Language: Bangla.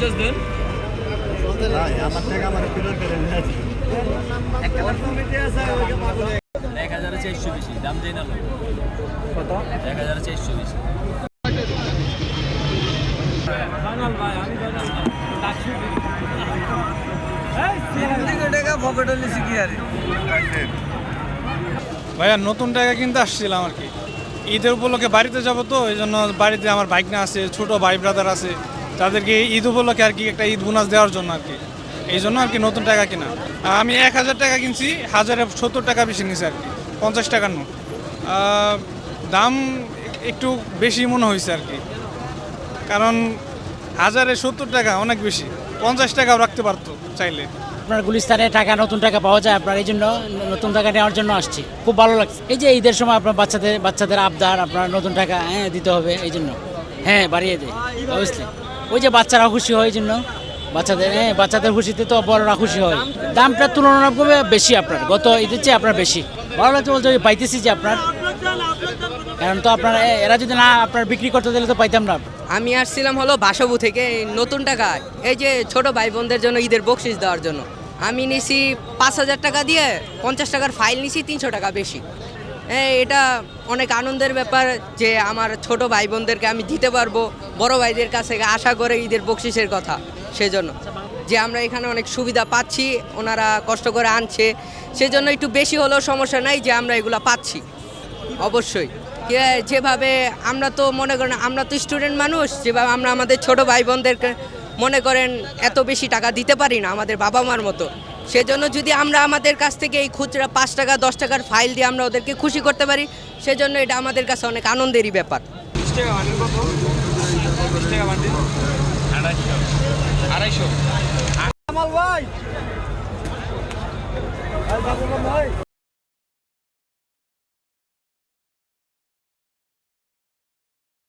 মেসেজ দেন। আমার টাকা আমার ফেরত দেবেন। 1400 বেশি দাম দেই না লোক। কত? 1400 বেশি। ফাইনাল ভাই আমি জানি না। টাকসু ভাইয়া নতুন টাকা কিনতে আসছিলাম আর কি, ঈদের উপলক্ষে বাড়িতে যাব তো এই জন্য বাড়িতে আমার ভাইকনা আছে, ছোট ভাই ব্রাদার আছে, তাদেরকে ঈদ উপলক্ষে আর কি একটা ঈদ বোনাস দেওয়ার জন্য আর কি, এই জন্য আর কি নতুন টাকা কিনা। আমি 1000 টাকা কিনছি, 1070 টাকা বেশি নিয়েছি আর কি, 50 টাকার নোট। দাম একটু বেশি মনে হয়েছে আর কি, কারণ 1070 টাকা অনেক বেশি, 50 টাকাও রাখতে পারতো চাইলে। আপনার গুলিস্তানে টাকা নতুন টাকা পাওয়া যায়, আপনার এই জন্য নতুন টাকা নেওয়ার জন্য আসছি, খুব ভালো লাগছে। এই যে ঈদের সময় আপনার বাচ্চাদের আবদার, আপনার নতুন টাকা দিতে হবে এই জন্য, বাড়িয়ে দেয় অবশ্যই। ওই যে বাচ্চারা খুশি হয় এই জন্য, বাচ্চাদের খুশিতে তো বড়রা খুশি হয়। দামটা তুলনামূলকভাবে বেশি আপনার, গত ঈদের চেয়ে আপনার বেশি ভালো লাগছে বলতে পাইতেছি যে আপনার, কারণ তো আপনার এরা যদি না আপনার বিক্রি করতে দিলে তো পাইতাম না। আমি আসছিলাম হলো বাসবু থেকে নতুন টাকা, এই যে ছোট ভাই বোনদের জন্য ঈদের বকশিস দেওয়ার জন্য আমি নিছি 5000 টাকা দিয়ে 50 টাকার ফাইল নিছি 300 টাকা বেশি। এটা অনেক আনন্দের ব্যাপার যে আমার ছোট ভাই বোনদেরকে আমি দিতে পারবো, বড় ভাইদের কাছে আশা করে ঈদের বকশিসের কথা, সেজন্য যে আমরা এখানে অনেক সুবিধা পাচ্ছি, ওনারা কষ্ট করে আনছে, সেজন্য একটু বেশি হলেও সমস্যা নাই যে আমরা এগুলো পাচ্ছি। অবশ্যই যেভাবে আমরা তো মনে করেন আমরা তো স্টুডেন্ট মানুষ, যেভাবে আমরা আমাদের ছোট ভাই বোনদেরকে মনে করেন এত বেশি টাকা দিতে পারি না আমাদের বাবা মার মতো, সেজন্য যদি আমরা আমাদের কাছ থেকে এই খুচরা 5 টাকা 10 টাকার ফাইল দিয়ে আমরা ওদেরকে খুশি করতে পারি, সেজন্য এটা আমাদের কাছে অনেক আনন্দেরই ব্যাপার। 20 টাকা বান্ডিল কত? 20 টাকা বান্ডিল 250 250 ভাই